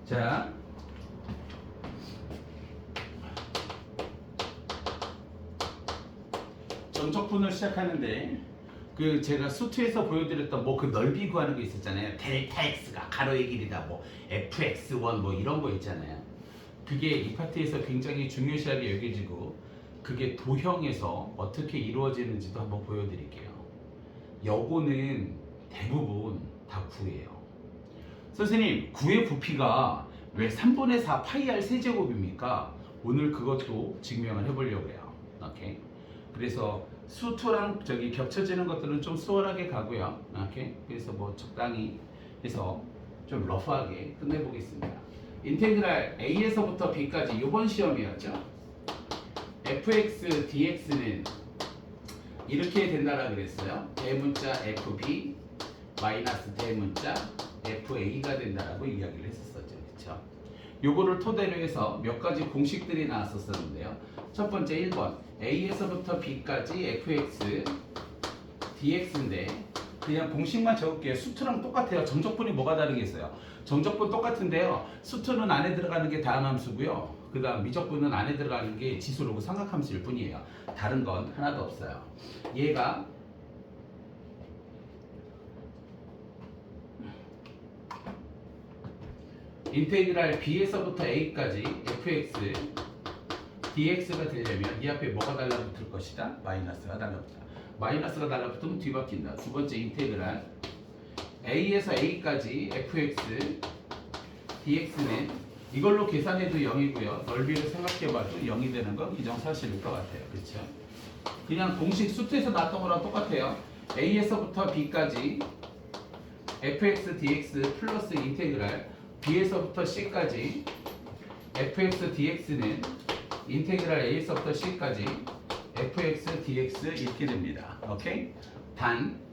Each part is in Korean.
자, 정적분을 시작하는데 그 제가 수트에서 보여드렸던 뭐 그 넓이 구하는 거 있었잖아요. 델타 x가 가로의 길이다, 뭐 fx1 뭐 이런 거 있잖아요. 그게 이 파트에서 굉장히 중요시하게 여겨지고 그게 도형에서 어떻게 이루어지는지도 한번 보여드릴게요. 요거는 대부분 다 구예요. 선생님, 9의 부피가 왜 3분의 4 파이 r 세제곱입니까? 오늘 그것도 증명을 해보려고 해요. 오케이? 그래서 수투랑 저기 겹쳐지는 것들은 좀 수월하게 가고요. 오케이? 그래서 뭐 적당히 해서 좀 러프하게 끝내보겠습니다. 인테그랄 A에서부터 B까지 이번 시험이었죠. fx dx는 이렇게 된다라 그랬어요. 대문자 fb 마이너스 대문자 fa가 된다라고 이야기를 했었었죠. 그렇죠? 요거를 토대로 해서 몇 가지 공식들이 나왔었는데요. 첫 번째 1번 a에서부터 b까지 fx dx인데 그냥 공식만 적을게요. 수투랑 똑같아요. 정적분이 뭐가 다르겠어요? 정적분 똑같은데요. 수투는 안에 들어가는 게 다항함수고요. 그 다음 미적분은 안에 들어가는 게 지수로고 삼각함수일 뿐이에요. 다른 건 하나도 없어요. 얘가 인테그랄 b에서부터 a까지 fx dx가 되려면 이 앞에 뭐가 달라붙을 것이다? 마이너스가 달라붙다. 마이너스가 달라붙으면 뒤바뀐다. 두 번째 인테그랄 a에서 a까지 fx dx는 이걸로 계산해도 0이고요. 넓이를 생각해봐도 0이 되는 건 기정사실일 것 같아요. 그렇죠? 그냥 공식 수트에서 나왔던 거랑 똑같아요. a에서부터 b까지 fx dx 플러스 인테그랄 b에서부터 c까지 fx dx는 인테그랄 a에서부터 c까지 fx dx 이렇게 됩니다. 오케이? 단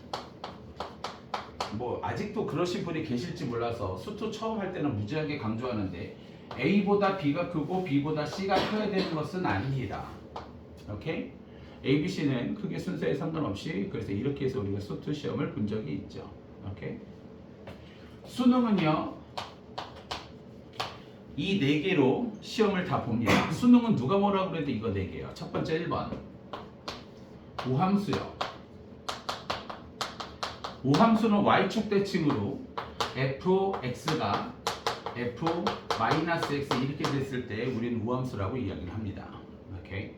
뭐 아직도 그러신 분이 계실지 몰라서 수투 처음 할 때는 무지하게 강조하는데 a보다 b가 크고 b보다 c가 커야 되는 것은 아닙니다. 오케이? a, b, c는 크게 순서에 상관없이 그래서 이렇게 해서 우리가 수투 시험을 본 적이 있죠. 오케이? 수능은요 이 4개로 시험을 다 봅니다. 수능은 누가 뭐라고 그래도 이거 4개예요. 첫 번째 1번 우함수요. 우함수는 y축 대칭으로 fx가 f-x 이렇게 됐을 때 우리는 우함수라고 이야기를 합니다. 오케이.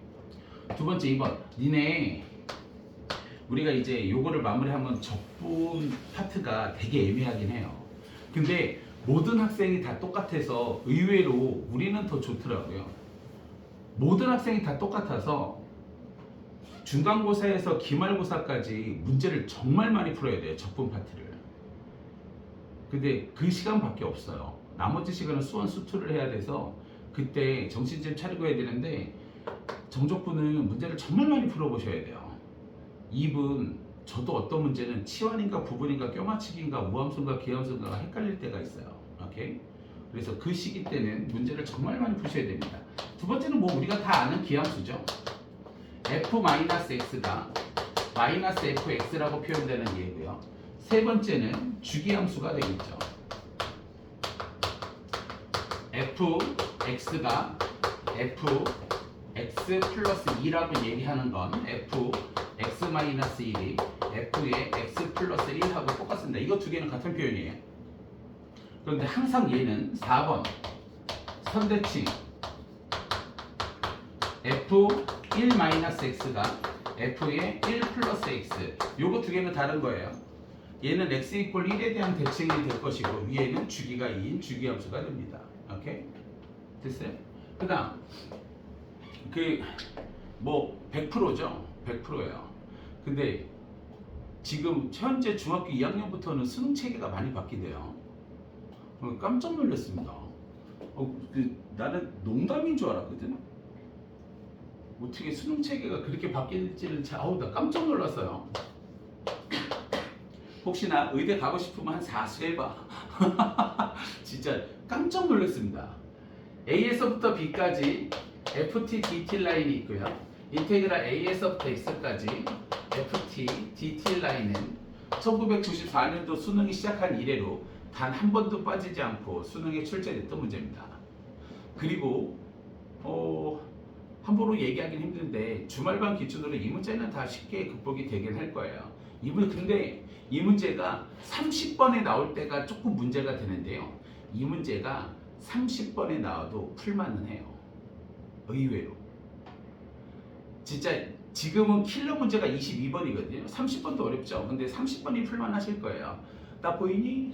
두 번째 2번 니네 우리가 이제 요거를 마무리하면 적분 파트가 되게 애매하긴 해요. 근데 모든 학생이 다 똑같아서 의외로 우리는 더 좋더라고요. 모든 학생이 다 똑같아서 중간고사에서 기말고사까지 문제를 정말 많이 풀어야 돼요. 적분 파트를. 근데 그 시간밖에 없어요. 나머지 시간은 수원 수투를 해야 돼서 그때 정신 좀 차리고 해야 되는데 정적분은 문제를 정말 많이 풀어보셔야 돼요. 2분 저도 어떤 문제는 치환인가 부분인가 껴맞추기인가 무함수인가 기함수인가가 헷갈릴 때가 있어요. 오케이? 그래서 그 시기 때는 문제를 정말 많이 푸셔야 됩니다. 두 번째는 뭐 우리가 다 아는 기함수죠. f-x가 마이너스 fx라고 표현되는 예고요. 세 번째는 주기함수가 되겠죠. fx가 fx 플러스 2라고 얘기하는 건 fx-1이 f의 x 플러스 1하고 똑같습니다. 이거 두 개는 같은 표현이에요. 그런데 항상 얘는 4번 선대칭 f1-x가 f의 1 플러스 x 요거 두 개는 다른 거예요. 얘는 x 이퀄 1에 대한 대칭이 될 것이고 위에는 주기가 2인 주기함수가 됩니다. 오케이? 됐어요? 그 다음 그 뭐 100%죠? 100%예요. 근데 지금 현재 중학교 2학년부터는 수능 체계가 많이 바뀌대요. 깜짝 놀랐습니다. 나는 농담인 줄 알았거든. 어떻게 수능 체계가 그렇게 바뀔지는 나 깜짝 놀랐어요. 혹시나 의대 가고 싶으면 한 4수 해봐. 진짜 깜짝 놀랐습니다. A에서부터 B까지 FT, DT 라인이 있고요. 인테그랄 A에서부터 X까지 FT, DT 라인은 1994년도 수능이 시작한 이래로 단 한 번도 빠지지 않고 수능에 출제됐던 문제입니다. 그리고 함부로 얘기하긴 힘든데 주말반 기준으로 이 문제는 다 쉽게 극복이 되긴 할 거예요. 근데 이 문제가 30번에 나올 때가 조금 문제가 되는데요. 이 문제가 30번에 나와도 풀만은 해요. 의외로. 진짜 지금은 킬러 문제가 22번이거든요. 30번도 어렵죠. 근데 30번이 풀만하실 거예요. 나 보이니?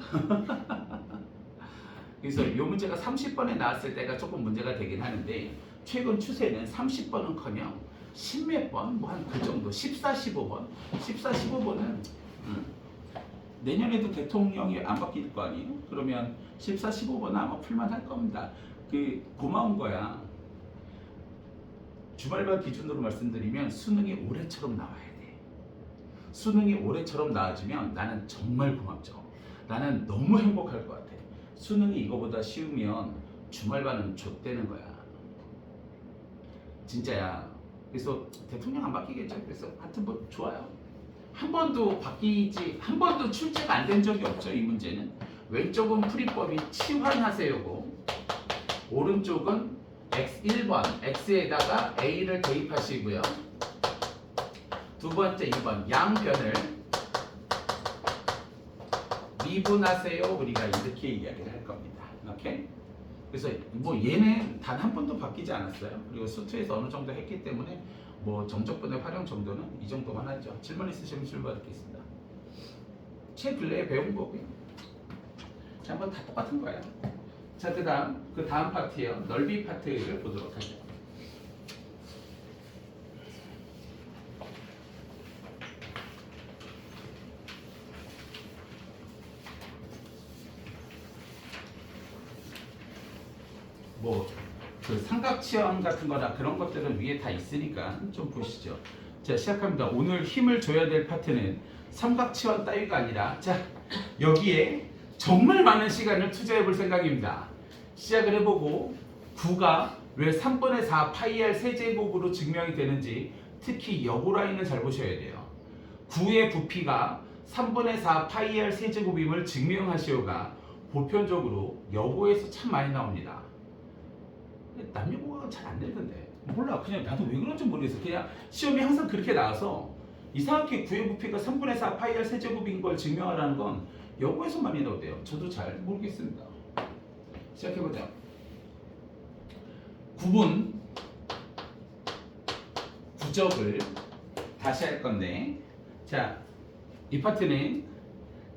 그래서 이 문제가 30번에 나왔을 때가 조금 문제가 되긴 하는데 최근 추세는 30번은커녕 10몇 번, 뭐 한 그 정도, 14, 15번, 14, 15번은 내년에도 대통령이 안 바뀔 거 아니에요? 그러면 14, 15번은 아마 풀만할 겁니다. 고마운 거야. 주말반 기준으로 말씀드리면 수능이 올해처럼 나와야 돼. 수능이 올해처럼 나와주면 나는 정말 고맙죠. 나는 너무 행복할 것 같아. 수능이 이거보다 쉬우면 주말반은 좆되는 거야. 진짜야. 그래서 대통령 안 바뀌겠죠. 그래서 하여튼 뭐 좋아요. 한 번도 출제가 안 된 적이 없죠. 이 문제는. 왼쪽은 풀이법이 치환하세요고 오른쪽은 X1번 X에다가 A를 대입하시고요. 두 번째 2번 양변을 미분하세요. 우리가 이렇게 이야기를 할 겁니다. 오케이? 그래서 뭐 얘는 단 한 번도 바뀌지 않았어요. 그리고 수투에서 어느 정도 했기 때문에 뭐 정적분의 활용 정도는 이 정도만 하죠. 질문 있으시면 출발하겠습니다. 최근래에 배운 거고요. 자, 한번 다 똑같은 거예요. 자, 그 다음 파트요. 넓이 파트를 보도록 하죠. 그 삼각치원 같은 거나 그런 것들은 위에 다 있으니까 좀 보시죠. 자, 시작합니다. 오늘 힘을 줘야 될 파트는 삼각치원 따위가 아니라 여기에 정말 많은 시간을 투자해 볼 생각입니다. 시작을 해보고 9가 왜 3분의 4 파이 r 세제곱으로 증명이 되는지 특히 여고 라인은 잘 보셔야 돼요. 9의 부피가 3분의 4 파이 r 세제곱임을 증명하시오가 보편적으로 여고에서 참 많이 나옵니다. 남녀공학은 잘 안 되던데. 몰라. 그냥 나도 왜 그런지 모르겠어. 그냥 시험이 항상 그렇게 나와서 이상하게 9의 부피가 3분의 4 파이 r 세제곱인 걸 증명하라는 건 여고에서 많이 나오대요. 저도 잘 모르겠습니다. 시작해보자. 9분 부적을 다시 할 건데, 자, 이 파트는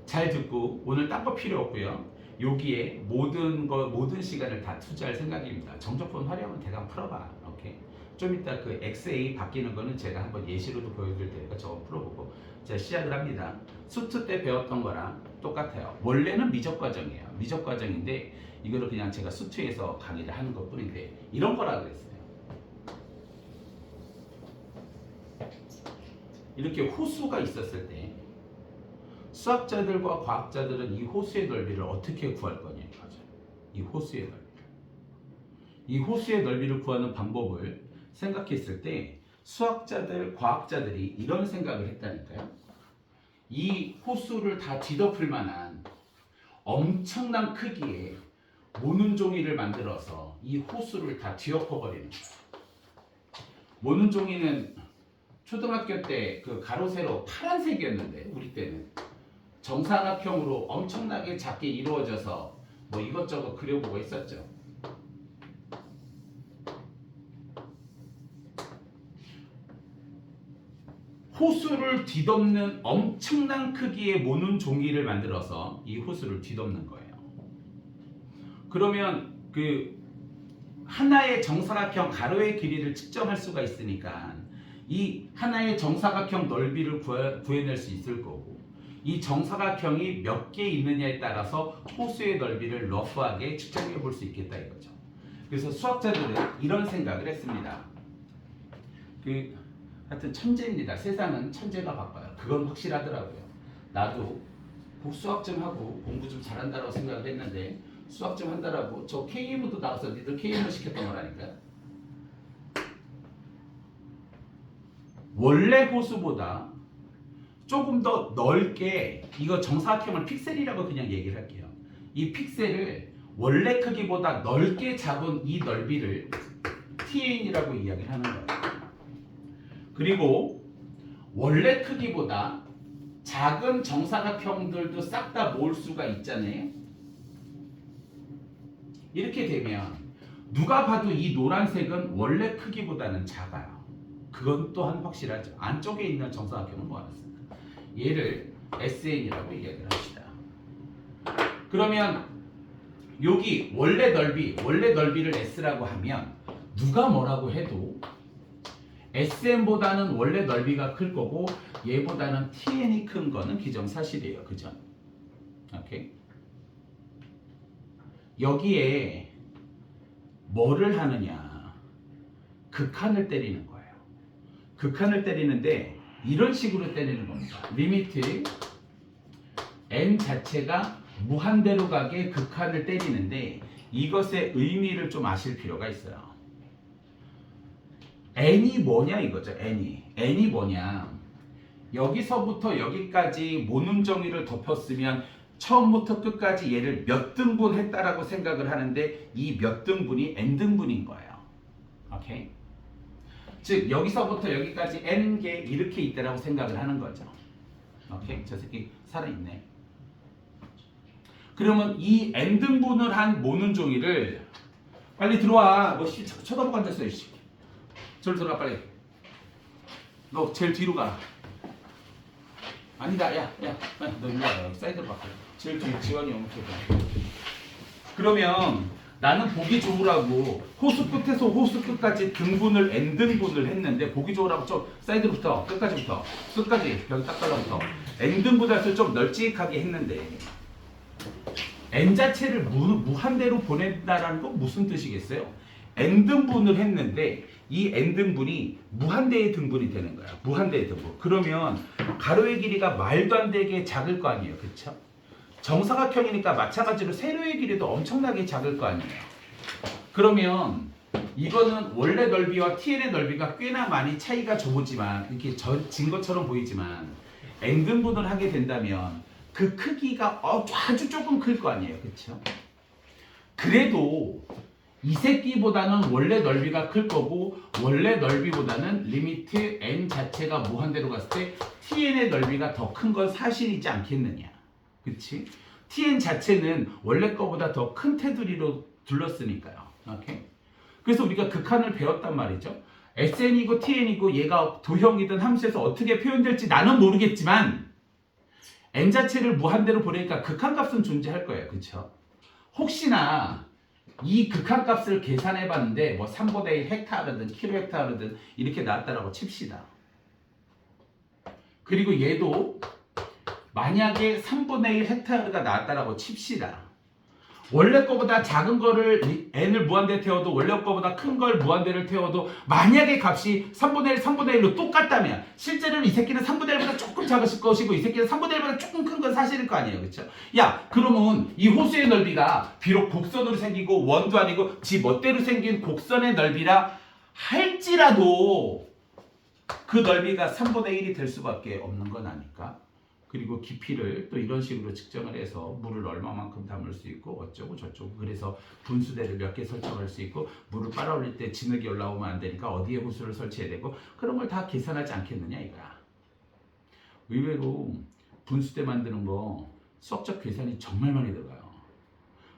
잘 듣고 오늘 딴 거 필요 없고요. 여기에 모든 시간을 다 투자할 생각입니다. 정적분 활용은 대강 풀어봐. 오케이. 좀 이따 그 XA 바뀌는 거는 제가 한번 예시로도 보여드릴 테니까 저거 풀어보고. 자, 시작을 합니다. 수트 때 배웠던 거랑 똑같아요. 원래는 미적 과정이에요. 미적 과정인데 이거를 그냥 제가 수트에서 강의를 하는 것 뿐인데 이런 거라 그랬어요. 이렇게 호수가 있었을 때 수학자들과 과학자들은 이 호수의 넓이를 어떻게 구할 거냐 이거죠. 이 호수의 넓이. 이 호수의 넓이를 구하는 방법을 생각했을 때 수학자들, 과학자들이 이런 생각을 했다니까요. 이 호수를 다 뒤덮을 만한 엄청난 크기의 모눈 종이를 만들어서 이 호수를 다 뒤엎어 버리는 거예요. 모눈 종이는 초등학교 때 그 가로 세로 파란색이었는데 우리 때는 정사각형으로 엄청나게 작게 이루어져서 뭐 이것저것 그려보고 있었죠. 호수를 뒤덮는 엄청난 크기의 모눈 종이를 만들어서 이 호수를 뒤덮는 거예요. 그러면 그 하나의 정사각형 가로의 길이를 측정할 수가 있으니까 이 하나의 정사각형 넓이를 구해낼 수 있을 거고, 이 정사각형이 몇 개 있느냐에 따라서 호수의 넓이를 러프하게 측정해 볼 수 있겠다 이거죠. 그래서 수학자들은 이런 생각을 했습니다. 하여튼 천재입니다. 세상은 천재가 바빠요. 그건 확실하더라고요. 나도 수학 좀 하고 공부 좀 잘한다고 생각을 했는데 수학 좀 한다라고 저 KM도 나와서 니들 KM 시켰던 거라니까. 원래 호수보다 조금 더 넓게, 이거 정사각형을 픽셀이라고 그냥 얘기를 할게요. 이 픽셀을 원래 크기보다 넓게 잡은 이 넓이를 TN이라고 이야기를 하는 거예요. 그리고 원래 크기보다 작은 정사각형들도 싹 다 모을 수가 있잖아요. 이렇게 되면 누가 봐도 이 노란색은 원래 크기보다는 작아요. 그건 또한 확실하죠. 안쪽에 있는 정사각형은 모아놨습니다. 얘를 SN이라고 이야기를 합시다. 그러면 여기 원래 넓이를 S라고 하면 누가 뭐라고 해도 SN보다는 원래 넓이가 클 거고 얘보다는 TN이 큰 거는 기정사실이에요. 그죠? 오케이. 여기에 뭐를 하느냐? 극한을 때리는 거예요. 극한을 때리는데 이런 식으로 때리는 겁니다. 리미트 n 자체가 무한대로 가게 극한을 때리는데 이것의 의미를 좀 아실 필요가 있어요. n이 뭐냐 이거죠. n이 뭐냐? 여기서부터 여기까지 모눈정의를 덮었으면 처음부터 끝까지 얘를 몇 등분 했다라고 생각을 하는데 이 몇 등분이 n등분인 거예요. 오케이? 즉 여기서부터 여기까지 n개 이렇게 있다라고 생각을 하는 거죠. 오케이? 저 새끼 살아있네. 그러면 이 n등분을 한 모눈종이를 빨리 들어와. 뭐 쳐다보고 앉았어. 저리 들어가 빨리. 너 제일 뒤로 가. 아니다. 야, 너 일로 와. 사이드로 바꿔. 제일 뒤에 지원이 오케이. 그러면 나는 보기 좋으라고 호수 끝에서 호수 끝까지 등분을 n등분을 했는데 보기 좋으라고 좀 사이드부터 끝까지 여기 딱 달라붙어 n등분해서 좀 널찍하게 했는데 n 자체를 무한대로 보낸다라는 건 무슨 뜻이겠어요? n등분을 했는데 이 n등분이 무한대의 등분이 되는 거야. 무한대의 등분. 그러면 가로의 길이가 말도 안 되게 작을 거 아니에요. 그쵸? 정사각형이니까 마찬가지로 세로의 길이도 엄청나게 작을 거 아니에요. 그러면 이거는 원래 넓이와 TN의 넓이가 꽤나 많이 차이가 좁지만 이렇게 진 것처럼 보이지만 n등분을 하게 된다면 그 크기가 아주 조금 클 거 아니에요. 그쵸? 그래도 이 새끼보다는 원래 넓이가 클 거고 원래 넓이보다는 리미트 n 자체가 무한대로 갔을 때 TN의 넓이가 더 큰 건 사실이지 않겠느냐. 그치? TN 자체는 원래 거보다 더 큰 테두리로 둘렀으니까요. 오케이? 그래서 우리가 극한을 배웠단 말이죠. SN이고 TN이고 얘가 도형이든 함수에서 어떻게 표현될지 나는 모르겠지만 n 자체를 무한대로 보내니까 극한값은 존재할 거예요. 그쵸? 혹시나 이 극한값을 계산해 봤는데 뭐 3분의 1 헥타르든 킬로 헥타르든 이렇게 나왔다라고 칩시다. 그리고 얘도 만약에 3분의 1 헥타르가 나왔다라고 칩시다. 원래 거보다 작은 거를 n을 무한대에 태워도 원래 거보다 큰 걸 무한대를 태워도 만약에 값이 3분의 1로 똑같다면 실제로는 이 새끼는 3분의 1보다 조금 작으실 것이고 이 새끼는 3분의 1보다 조금 큰 건 사실일 거 아니에요. 그렇죠? 야, 그러면 이 호수의 넓이가 비록 곡선으로 생기고 원도 아니고 지 멋대로 생긴 곡선의 넓이라 할지라도 그 넓이가 3분의 1이 될 수밖에 없는 건 아닐까? 그리고 깊이를 또 이런 식으로 측정을 해서 물을 얼마만큼 담을 수 있고 어쩌고 저쩌고 그래서 분수대를 몇 개 설정할 수 있고 물을 빨아올릴 때 진흙이 올라오면 안 되니까 어디에 호수를 설치해야 되고 그런 걸 다 계산하지 않겠느냐 이거야. 의외로 분수대 만드는 거 수학적 계산이 정말 많이 들어가요.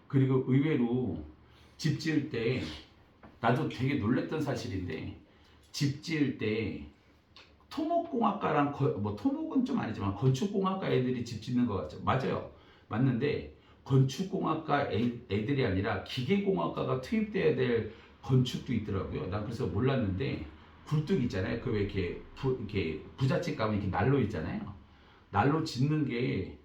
그리고 의외로 집 지을 때 나도 되게 놀랬던 사실인데 집 지을 때 토목공학과랑 뭐 토목은 좀 아니지만 건축공학과 애들이 집 짓는 것 같죠. 맞아요. 맞는데 건축공학과 애들이 아니라 기계공학과가 투입돼야 될 건축도 있더라고요. 난 그래서 몰랐는데 굴뚝 있잖아요. 그 왜 이렇게 부잣집 가면 이렇게 난로 있잖아요. 난로 짓는 게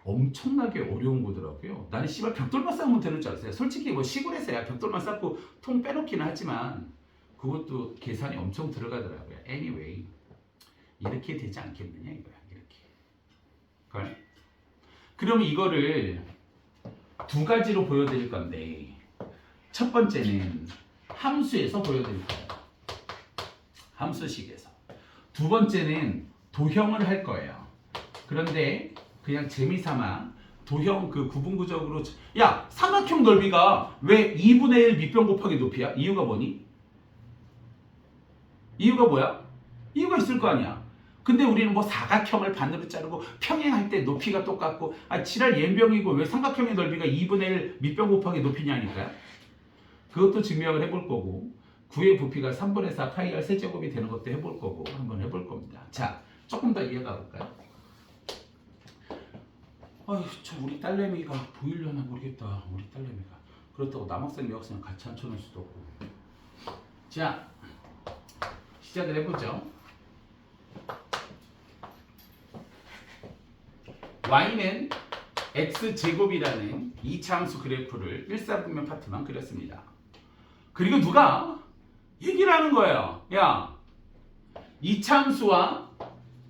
엄청나게 어려운 거더라고요. 나는 씨발 벽돌만 쌓으면 되는 줄 알았어요. 솔직히 뭐 시골에서야 벽돌만 쌓고 통 빼놓기는 하지만 그것도 계산이 엄청 들어가더라고요. Anyway. 이렇게 되지 않겠느냐 이거야. 이렇게. 그러면 이거를 두 가지로 보여드릴 건데 첫 번째는 함수에서 보여드릴 거예요. 함수식에서. 두 번째는 도형을 할 거예요. 그런데 그냥 재미삼아 도형 그 구분구적으로 야 삼각형 넓이가 왜 2분의 1 밑변 곱하기 높이야? 이유가 뭐니? 이유가 뭐야? 이유가 있을 거 아니야. 근데 우리는 뭐 사각형을 반으로 자르고 평행할 때 높이가 똑같고 지랄 연병이고 왜 삼각형의 넓이가 2분의 1 밑변 곱하기 높이냐니까요. 그것도 증명을 해볼 거고 9의 부피가 3분의 4 파이 r 세제곱이 되는 것도 해볼 거고 한번 해볼 겁니다. 자, 조금 더 이해가 볼까요? 아휴, 저 우리 딸내미가 보이려나 모르겠다. 우리 딸내미가. 그렇다고 남학생 여학생 같이 앉혀놓을 수도 없고. 자, 시작을 해보죠. y는 x제곱이라는 이차함수 그래프를 1사분면 파트만 그렸습니다. 그리고 누가 얘기를 하는 거예요. 야, 이차함수와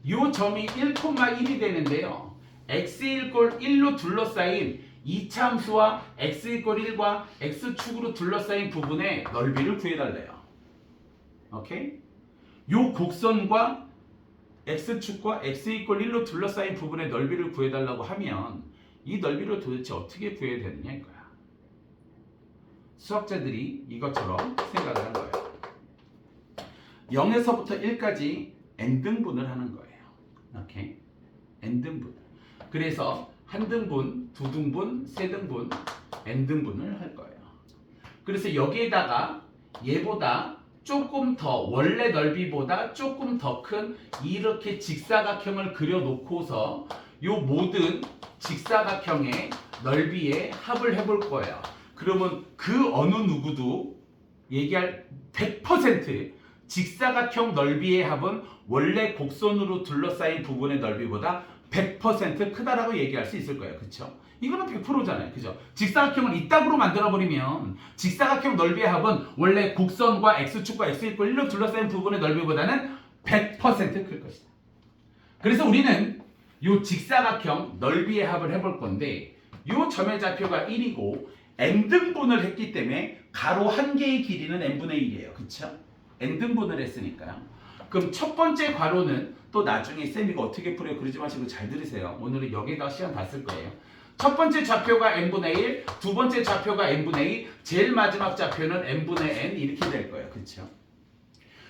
요 점이 1,1이 되는데요. x = 1로 둘러싸인 이차함수와 x = 1과 x축으로 둘러싸인 부분의 넓이를 구해달래요. 오케이? 요 곡선과 x축과 x = 1로 둘러싸인 부분의 넓이를 구해달라고 하면 이 넓이를 도대체 어떻게 구해야 되느냐 이거야. 수학자들이 이것처럼 생각을 한 거예요. 0에서부터 1까지 n등분을 하는 거예요. 오케이? n등분. 그래서 한 등분, 두 등분, 세 등분, n등분을 할 거예요. 그래서 여기에다가 얘보다 조금 더 원래 넓이보다 조금 더 큰 이렇게 직사각형을 그려놓고서 요 모든 직사각형의 넓이의 합을 해볼 거예요. 그러면 그 어느 누구도 얘기할 100% 직사각형 넓이의 합은 원래 곡선으로 둘러싸인 부분의 넓이보다 100% 크다라고 얘기할 수 있을 거예요. 그쵸? 이거는 100%잖아요. 그죠? 직사각형을 이따구로 만들어버리면 직사각형 넓이의 합은 원래 곡선과 x축과 x = 1로 둘러싸인 부분의 넓이보다는 100% 클 것이다. 그래서 우리는 이 직사각형 넓이의 합을 해볼 건데 이 점의 좌표가 1이고 n등분을 했기 때문에 가로 한 개의 길이는 n분의 1이에요. 그쵸? n등분을 했으니까요. 그럼 첫 번째 괄호는 또 나중에 쌤 이거 어떻게 풀어요? 그러지 마시고 잘 들으세요. 오늘은 여기다 시간 다 쓸 거예요. 첫 번째 좌표가 n분의 1, 두 번째 좌표가 n분의 2, 제일 마지막 좌표는 n분의 n 이렇게 될 거예요. 그렇죠?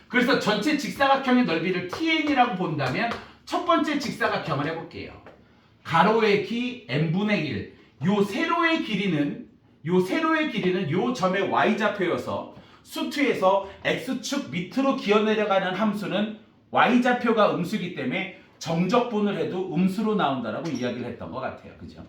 그래서 전체 직사각형의 넓이를 tn이라고 본다면 첫 번째 직사각형을 해볼게요. 가로의 키 n분의 1, 요 세로의 길이는 요 점의 y좌표여서 수투에서 x축 밑으로 기어내려가는 함수는 y좌표가 음수이기 때문에 정적분을 해도 음수로 나온다라고 이야기를 했던 것 같아요. 그죠?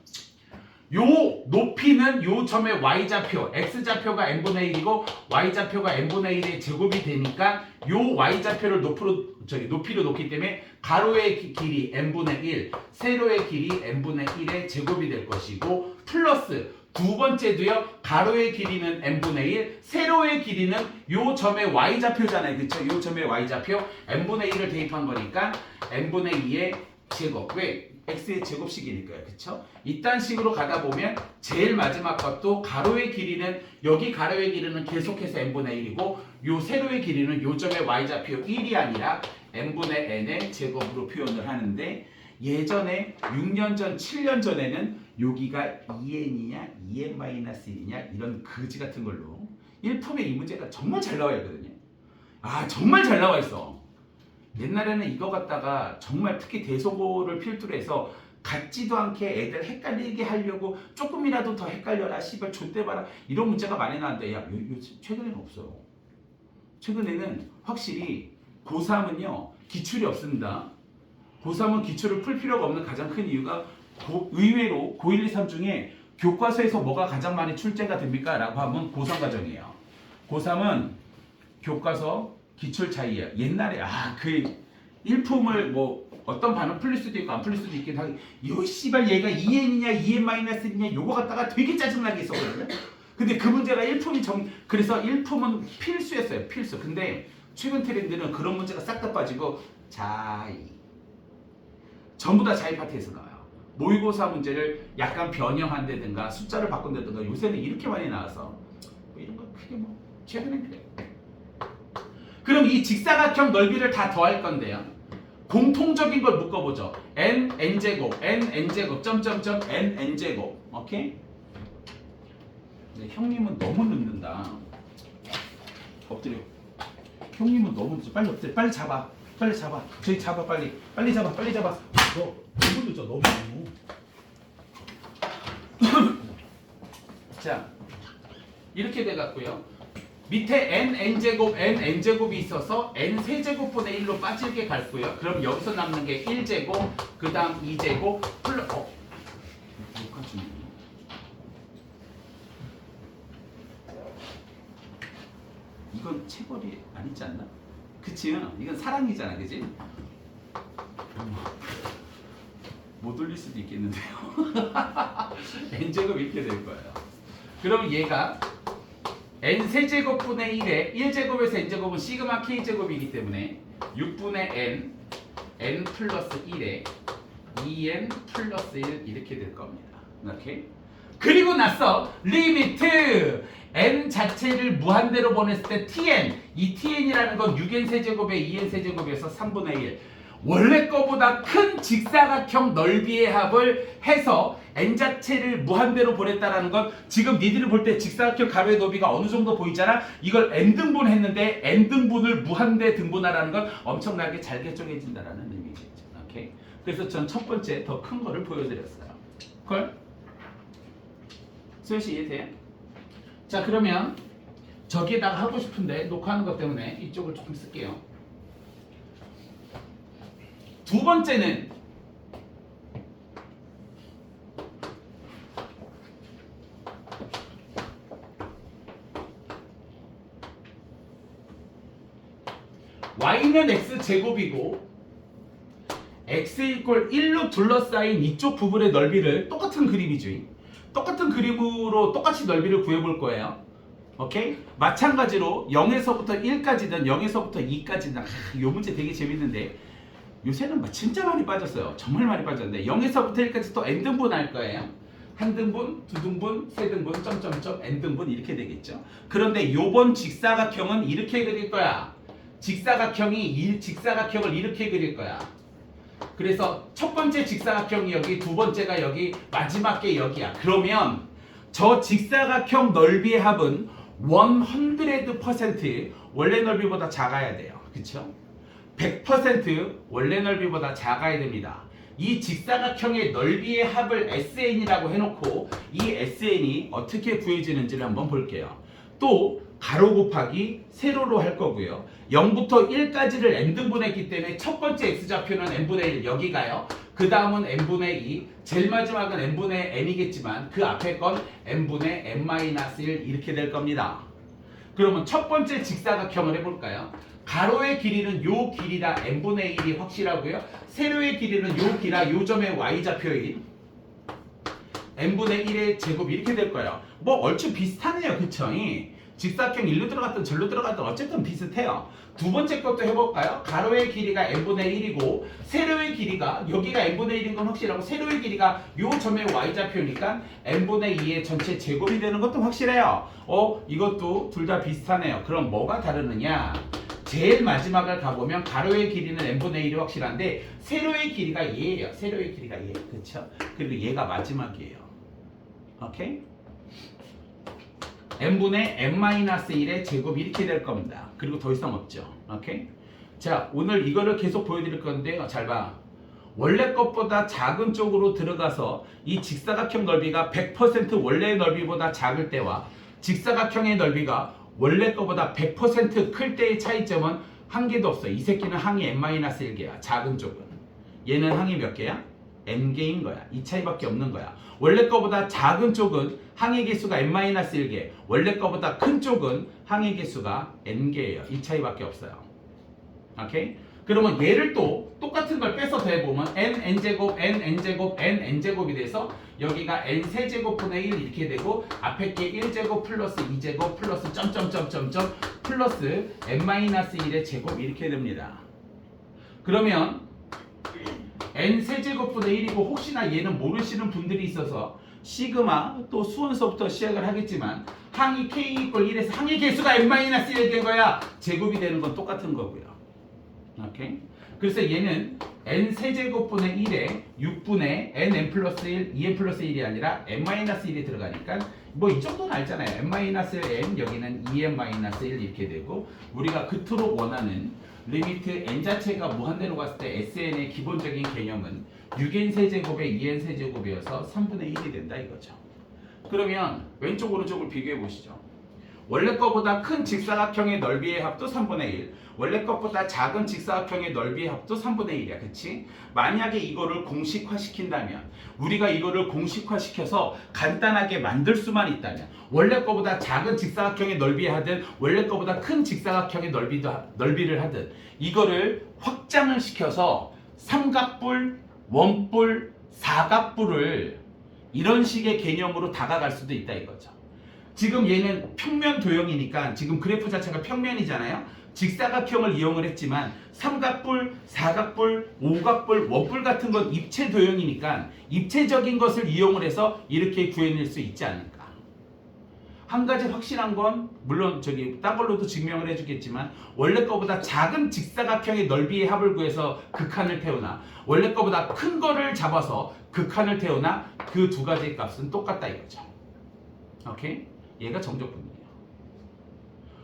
요 높이는 요 점의 y좌표, x좌표가 n분의 1이고 y좌표가 n분의 1의 제곱이 되니까 요 y좌표를 높이로 놓기 때문에 가로의 길이 n분의 1, 세로의 길이 n분의 1의 제곱이 될 것이고 플러스 두 번째도요. 가로의 길이는 n분의 1, 세로의 길이는 요 점의 y좌표잖아요. 그쵸? 요 점의 y좌표 n분의 1을 대입한 거니까 n분의 2의 제곱. 왜? x의 제곱식이니까요. 그쵸? 이딴 식으로 가다 보면 제일 마지막 것도 가로의 길이는 여기 가로의 길이는 계속해서 n분의 1이고 요 세로의 길이는 요 점의 y좌표 1이 아니라 n분의 n의 제곱으로 표현을 하는데 예전에 6년 전, 7년 전에는 여기가 2n이냐, 2n-1이냐 이런 거지 같은 걸로 일품에 이 문제가 정말 잘 나와 있거든요. 아 정말 잘 나와 있어. 옛날에는 이거 갖다가 정말 특히 대소고를 필두로 해서 같지도 않게 애들 헷갈리게 하려고 조금이라도 더 헷갈려라 씨발 좆대 봐라 이런 문제가 많이 나왔는데 야 최근에는 없어요. 최근에는 확실히 고3은요 기출이 없습니다. 고3은 기출을 풀 필요가 없는 가장 큰 이유가 의외로 고1, 2, 3 중에 교과서에서 뭐가 가장 많이 출제가 됩니까? 라고 하면 고3 과정이에요. 고3은 교과서 기출 차이예요. 옛날에 그 일품을 뭐 어떤 반은 풀릴 수도 있고 안 풀릴 수도 있긴 하고 요 씨발 얘가 2n이냐 2n-1이냐 요거 갖다가 되게 짜증나게 있었거든요. 근데 그 문제가 일품이 그래서 일품은 필수였어요. 필수. 근데 최근 트렌드는 그런 문제가 싹 다 빠지고 전부 다 자위 파트에서 나와요. 모의고사 문제를 약간 변형한다든가 숫자를 바꾼다든가 요새는 이렇게 많이 나와서 이런 거 크게 최근엔 그래요. 그럼 이 직사각형 넓이를 다 더할 건데요. 공통적인 걸 묶어보죠. n제곱, n제곱, 점점점, n제곱. 오케이? 네, 형님은 너무 늦는다. 엎드려. 형님은 너무 늦어. 빨리 엎드려. 빨리 잡아. 빨리 잡아. 저기 잡아 빨리. 빨리 잡아. 빨리 잡아. 너 너무 늦어. 너무. 자, 이렇게 돼갖고요. 밑에 n제곱, n제곱이 있어서 n세제곱분의 1로 빠지게 갈고요. 그럼 여기서 남는 게 1제곱, 그 다음 2제곱, 플러스 여기까지. 이건 체벌이 아니지 않나? 그치? 이건 사랑이잖아, 그치? 못 올릴 수도 있겠는데요. n제곱 이렇게 될 거예요. 그럼 얘가 n세제곱분의 1에 1제곱에서 n제곱은 시그마 k제곱이기 때문에 6분의 n 플러스 1에 2n 플러스 1 이렇게 될 겁니다. 오케이? 그리고 나서 리미트 n 자체를 무한대로 보냈을 때 tn, 이 tn이라는 건 6n 세제곱에 2n 세제곱에서 3분의 1 원래 거보다 큰 직사각형 넓이의 합을 해서 n 자체를 무한대로 보냈다라는 건 지금 니들이 볼 때 직사각형 가로의 높이가 어느 정도 보이잖아. 이걸 n등분 했는데 n등분을 무한대 등분하라는 건 엄청나게 잘게 쪼개진다라는 의미겠죠. 오케이? 그래서 전 첫 번째 더 큰 거를 보여드렸어요. 걸? 수현씨 이해돼요? 자, 그러면 저기에다가 하고 싶은데 녹화하는 것 때문에 이쪽을 조금 쓸게요. 두 번째는 y는 x제곱이고 x 이퀄 1로 둘러싸인 이쪽 부분의 넓이를 똑같은 그림이죠. 똑같은 그림으로 똑같이 넓이를 구해볼 거예요. 오케이? 마찬가지로 0에서부터 1까지든 0에서부터 2까지든 이 문제 되게 재밌는데 요새는 진짜 많이 빠졌어요. 정말 많이 빠졌는데 0에서부터 1까지 또 n등분 할 거예요. 한 등분, 두 등분, 세 등분, 점점점 n등분 이렇게 되겠죠. 그런데 요번 직사각형은 이렇게 그릴 거야. 직사각형을 이렇게 그릴 거야. 그래서 첫 번째 직사각형이 여기, 두 번째가 여기, 마지막 게 여기야. 그러면 저 직사각형 넓이의 합은 100% 원래 넓이보다 작아야 돼요. 그쵸? 100% 원래 넓이보다 작아야 됩니다. 이 직사각형의 넓이의 합을 SN이라고 해놓고 이 SN이 어떻게 구해지는지를 한번 볼게요. 또 가로 곱하기 세로로 할 거고요. 0부터 1까지를 n등분했기 때문에 첫 번째 x좌표는 n분의 1 여기가요. 그 다음은 n분의 2, 제일 마지막은 n분의 n이겠지만 그 앞에 건 n분의 n-1 이렇게 될 겁니다. 그러면 첫 번째 직사각형을 해볼까요? 가로의 길이는 요 길이라 n분의 1이 확실하고요. 세로의 길이는 요 길이라 요 점의 y좌표인 n분의 1의 제곱 이렇게 될 거예요. 뭐 얼추 비슷하네요. 그쵸? 직사각형 일로 들어갔든 절로 들어갔든 어쨌든 비슷해요. 두 번째 것도 해볼까요? 가로의 길이가 n분의 1이고 세로의 길이가 여기가 n분의 1인 건 확실하고 세로의 길이가 요 점의 y좌표니까 n분의 2의 전체 제곱이 되는 것도 확실해요. 이것도 둘 다 비슷하네요. 그럼 뭐가 다르느냐? 제일 마지막을 가보면 가로의 길이는 n분의 1이 확실한데 세로의 길이가 얘예요. 세로의 길이가 얘. 그쵸? 그리고 얘가 마지막이에요. 오케이? n분의 n-1의 제곱이 이렇게 될 겁니다. 그리고 더 이상 없죠. 오케이? 자, 오늘 이거를 계속 보여드릴 건데 잘 봐. 원래 것보다 작은 쪽으로 들어가서 이 직사각형 넓이가 100% 원래의 넓이보다 작을 때와 직사각형의 넓이가 원래 거보다 100% 클 때의 차이점은 한 개도 없어요. 이 새끼는 항이 n-1개야. 작은 쪽은. 얘는 항이 몇 개야? n개인 거야. 이 차이밖에 없는 거야. 원래 거보다 작은 쪽은 항의 개수가 n-1개, 원래 거보다 큰 쪽은 항의 개수가 n개예요. 이 차이밖에 없어요. 오케이? 그러면 얘를 또 똑같은 걸 빼서 더해보면 n제곱, n제곱, n제곱이 돼서 여기가 n세제곱분의 1 이렇게 되고 앞에 게 1제곱 플러스 2제곱 플러스 점점점점점 플러스 n-1의 제곱 이렇게 됩니다. 그러면 n세제곱분의 1이고 혹시나 얘는 모르시는 분들이 있어서 시그마 또 수원서부터 시작을 하겠지만 항이 k 이퀄 1에서 항의 개수가 n-1된 거야. 제곱이 되는 건 똑같은 거고요. 오케이? 그래서 얘는 n 세제곱분의 1에 6분의 nn 플러스 1, 2n 플러스 1이 아니라 n 마이너스 1이 들어가니까 뭐 이 정도는 알잖아요. n 마이너스 n 여기는 2n 마이너스 1 이렇게 되고, 우리가 그토록 원하는 리미트 n 자체가 무한대로 갔을 때 sn의 기본적인 개념은 6n 세제곱에 2n 세제곱이어서 3분의 1이 된다 이거죠. 그러면 왼쪽 오른쪽을 비교해 보시죠. 원래 것보다 큰 직사각형의 넓이의 합도 3분의 1, 원래 것보다 작은 직사각형의 넓이의 합도 3분의 1이야. 그치? 만약에 이거를 공식화시킨다면, 우리가 이거를 공식화시켜서 간단하게 만들 수만 있다면, 원래 것보다 작은 직사각형의 넓이에 하든 원래 것보다 큰 직사각형의 넓이를 하든 이거를 확장을 시켜서 삼각뿔, 원뿔, 사각뿔을 이런 식의 개념으로 다가갈 수도 있다 이거죠. 지금 얘는 평면 도형이니까 지금 그래프 자체가 평면이잖아요. 직사각형을 이용을 했지만 삼각뿔, 사각뿔, 오각뿔, 원뿔 같은 건 입체 도형이니까 입체적인 것을 이용을 해서 이렇게 구해낼 수 있지 않을까. 한 가지 확실한 건 물론 저기 따블로도 증명을 해주겠지만 원래 거보다 작은 직사각형의 넓이의 합을 구해서 극한을 태우나 원래 거보다 큰 거를 잡아서 극한을 태우나 그 두 가지 값은 똑같다 이거죠. 오케이? 얘가 정적분이에요.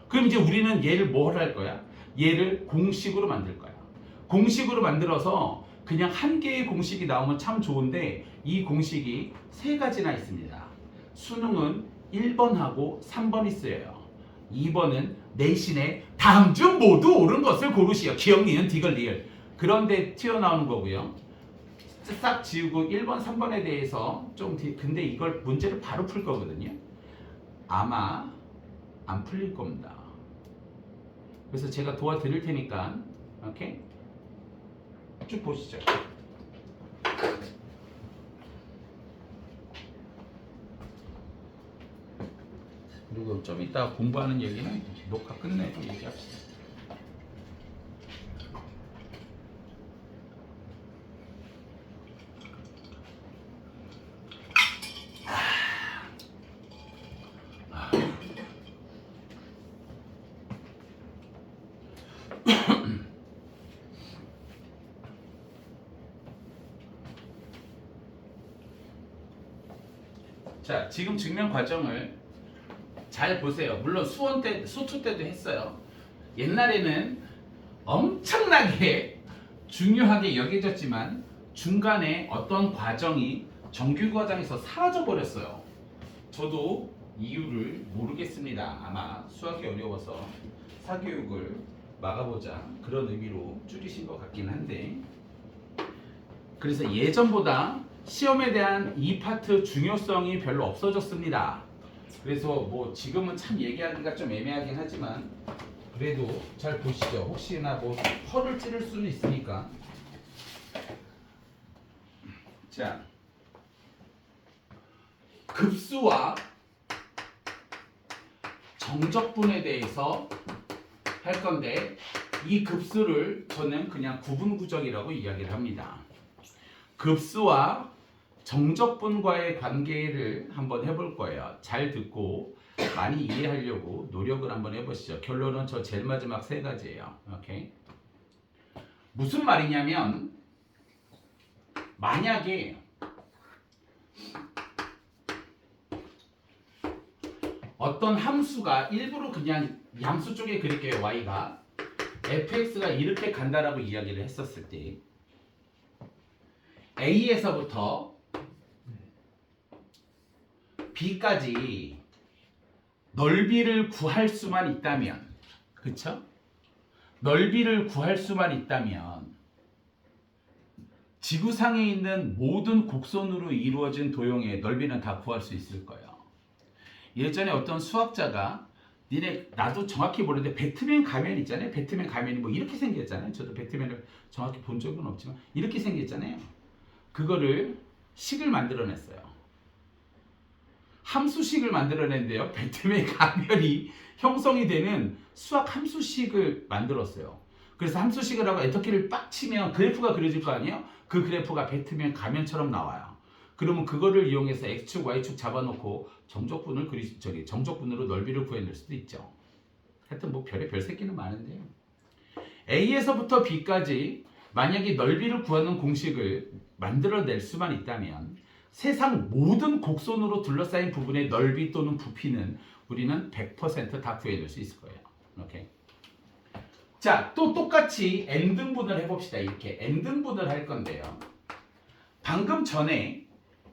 그럼 이제 우리는 얘를 뭘 할 거야? 얘를 공식으로 만들 거야. 공식으로 만들어서 그냥 한 개의 공식이 나오면 참 좋은데 이 공식이 세 가지나 있습니다. 수능은 1번하고 3번이 쓰여요. 2번은 내신에 다음 중 모두 옳은 것을 고르시오. 기억, 니은, 디귿, 리을. 그런데 튀어나오는 거고요. 싹 지우고 1번, 3번에 대해서 좀 근데 이걸 문제를 바로 풀 거거든요. 아마 안 풀릴 겁니다. 그래서 제가 도와드릴 테니까 오케이? 쭉 보시죠. 그리고 좀 이따 공부하는 얘기는 녹화 끝내고 얘기합시다. 자, 지금 증명 과정을 잘 보세요. 물론 수투 때도 했어요. 옛날에는 엄청나게 중요하게 여겨졌지만 중간에 어떤 과정이 정규 과정에서 사라져 버렸어요. 저도 이유를 모르겠습니다. 아마 수학이 어려워서 사교육을 막아보자 그런 의미로 줄이신 것 같긴 한데, 그래서 예전보다 시험에 대한 이 파트 중요성이 별로 없어졌습니다. 그래서 뭐 지금은 참 얘기하기가 좀 애매하긴 하지만 그래도 잘 보시죠. 혹시나 뭐 허를 찌를 수는 있으니까. 자, 급수와 정적분에 대해서 할 건데 이 급수를 저는 그냥 구분구적이라고 이야기를 합니다. 급수와 정적분과의 관계를 한번 해볼 거예요. 잘 듣고 많이 이해하려고 노력을 한번 해보시죠. 결론은 저 제일 마지막 세 가지예요. 오케이? 무슨 말이냐면 만약에 어떤 함수가 일부러 그냥 함수 쪽에 그릴게요. y가 fx가 이렇게 간다라고 이야기를 했었을 때 a에서부터 b까지 넓이를 구할 수만 있다면, 그쵸? 넓이를 구할 수만 있다면 지구상에 있는 모든 곡선으로 이루어진 도형의 넓이는 다 구할 수 있을 거예요. 예전에 어떤 수학자가 나도 정확히 모르는데 배트맨 가면 있잖아요. 배트맨 가면이 뭐 이렇게 생겼잖아요. 저도 배트맨을 정확히 본 적은 없지만 이렇게 생겼잖아요. 그거를 식을 만들어냈어요. 함수식을 만들어냈는데요. 배트맨 가면이 형성이 되는 수학 함수식을 만들었어요. 그래서 함수식을 하고 엔터키를 빡 치면 그래프가 그려질 거 아니에요? 그 그래프가 배트맨 가면처럼 나와요. 그러면 그거를 이용해서 x축, y축 잡아놓고 정적분으로 넓이를 구해낼 수도 있죠. 하여튼 뭐 별의 별 새끼는 많은데요. A에서부터 B까지 만약에 넓이를 구하는 공식을 만들어낼 수만 있다면 세상 모든 곡선으로 둘러싸인 부분의 넓이 또는 부피는 우리는 100%다 구해낼 수 있을 거예요. 오케이. 자, 또 똑같이 n등분을 해봅시다. 이렇게 n등분을 할 건데요. 방금 전에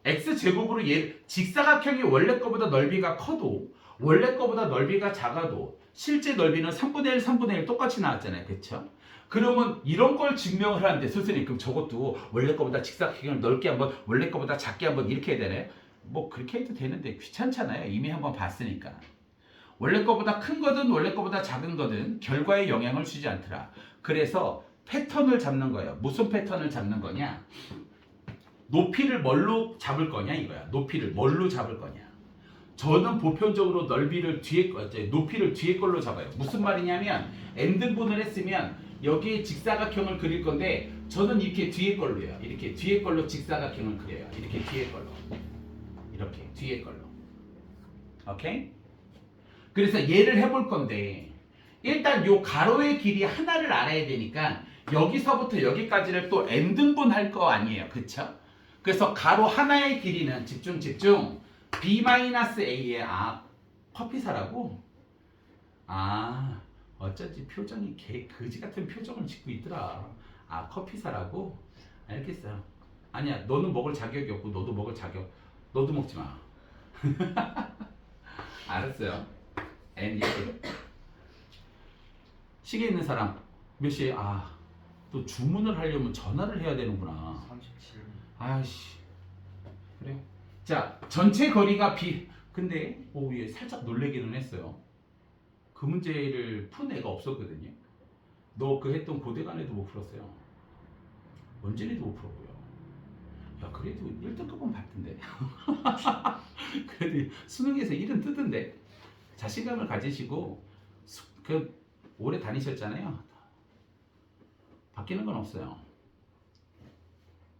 x제곱으로 직사각형이 원래 거보다 넓이가 커도 원래 거보다 넓이가 작아도 실제 넓이는 3분의 1, 3분의 1 똑같이 나왔잖아요. 그쵸? 그러면 이런 걸 증명을 하는데 선생님 그럼 저것도 원래 거보다 직사각형을 넓게 한번 원래 거보다 작게 한번 이렇게 해야 되나요? 뭐 그렇게 해도 되는데 귀찮잖아요. 이미 한번 봤으니까. 원래 거보다 큰 거든 원래 거보다 작은 거든 결과에 영향을 주지 않더라. 그래서 패턴을 잡는 거예요. 무슨 패턴을 잡는 거냐? 높이를 뭘로 잡을 거냐 이거야. 높이를 뭘로 잡을 거냐. 저는 보편적으로 높이를 뒤에 걸로 잡아요. 무슨 말이냐면 n등분을 했으면 여기에 직사각형을 그릴 건데 저는 이렇게 뒤에 걸로요. 이렇게 뒤에 걸로 직사각형을 그려요. 이렇게 뒤에 걸로. 이렇게 뒤에 걸로. 오케이? 그래서 얘를 해볼 건데 일단 요 가로의 길이 하나를 알아야 되니까 여기서부터 여기까지를 또 n등분 할 거 아니에요. 그쵸? 그래서 가로 하나의 길이는 집중 b-a에 커피 사라고? 어쩐지 표정이 개 거지 같은 표정을 짓고 있더라. 커피 사라고? 알겠어. 아니야, 너는 먹을 자격이 없고 너도 먹을 자격. 너도 먹지 마. 알았어요. 시계 있는 사람 몇 시에? 또 주문을 하려면 전화를 해야 되는구나. 37. 아이씨. 그래. 자, 전체 거리가 근데 얘 살짝 놀래기는 했어요. 그 문제를 푼 애가 없었거든요. 너 그 했던 고대관에도 못 풀었어요. 원진이도 못 풀었고요. 야, 그래도 1등급은 봤던데. 그래도 수능에서 1은 뜨던데. 자신감을 가지시고 오래 다니셨잖아요. 바뀌는 건 없어요.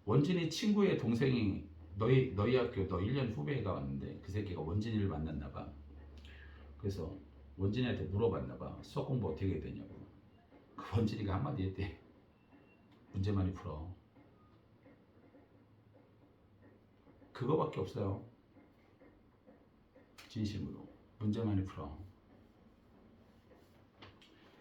원진이 친구의 동생이 너희 학교 너 1년 후배가 왔는데 그 새끼가 원진이를 만났나 봐. 그래서 원진이한테 물어봤나 봐. 수학 공부 어떻게 해야 되냐고. 그 원진이가 한마디 했대. 문제 많이 풀어. 그거밖에 없어요. 진심으로. 문제 많이 풀어.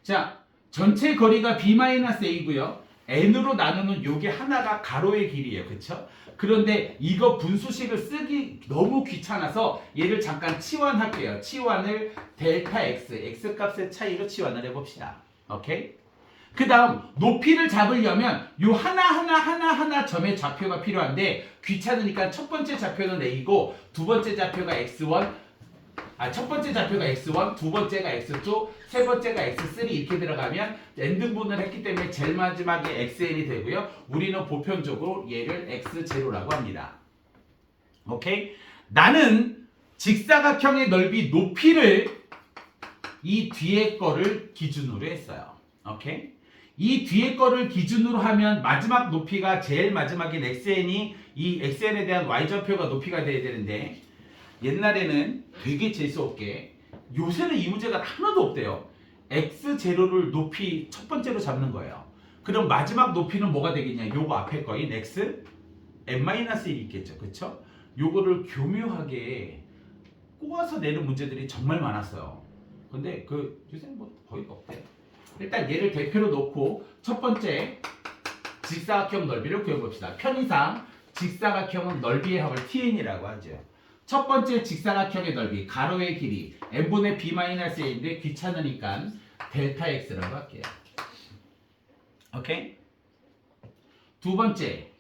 자, 전체 거리가 b-a고요. n으로 나누는 요게 하나가 가로의 길이에요. 그쵸? 그런데 이거 분수식을 쓰기 너무 귀찮아서 얘를 잠깐 치환할게요. 치환을 델타 x, x 값의 차이로 치환을 해봅시다. 오케이? 그 다음 높이를 잡으려면 요 하나 점의 좌표가 필요한데 귀찮으니까 첫 번째 좌표는 a고 두 번째 좌표가 x1, 첫 번째 좌표가 x1, 두 번째가 x2, 세 번째가 x3 이렇게 들어가면 n등분을 했기 때문에 제일 마지막에 xn이 되고요. 우리는 보편적으로 얘를 x0라고 합니다. 오케이? 나는 직사각형의 넓이 높이를 이 뒤에 거를 기준으로 했어요. 오케이? 이 뒤에 거를 기준으로 하면 마지막 높이가 제일 마지막인 xn이 이 xn에 대한 y좌표가 높이가 돼야 되는데 옛날에는 되게 재수없게 요새는 이 문제가 하나도 없대요. x0를 높이 첫 번째로 잡는 거예요. 그럼 마지막 높이는 뭐가 되겠냐? 요거 앞에 거인 x n-1이 있겠죠. 그쵸? 요거를 교묘하게 꼬아서 내는 문제들이 정말 많았어요. 근데 요새는 뭐 거의 없대요. 일단 얘를 대표로 놓고 첫 번째 직사각형 넓이를 구해봅시다. 편의상 직사각형은 넓이의 합을 tn이라고 하죠. 첫 번째 직사각형의 넓이, 가로의 길이 n분의 b-a인데 귀찮으니까 델타 x라고 할게요. 오케이? 두 번째,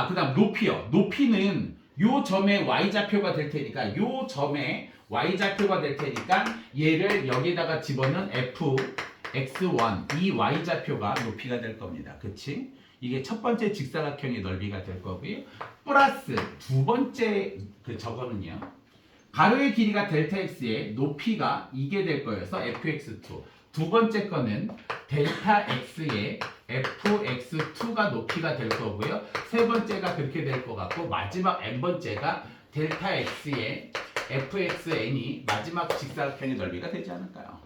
그 다음 높이요. 높이는 요 점의 y좌표가 될 테니까 요 점의 y좌표가 될 테니까 얘를 여기다가 집어넣은 fx1 이 y좌표가 높이가 될 겁니다. 그치? 이게 첫 번째 직사각형의 넓이가 될 거고요. 플러스 두 번째 저거는요. 가로의 길이가 델타 x의 높이가 이게 될 거여서 fx2. 두 번째 거는 델타 x의 fx2가 높이가 될 거고요. 세 번째가 그렇게 될 것 같고 마지막 n번째가 델타 x의 fxn이 마지막 직사각형의 넓이가 되지 않을까요?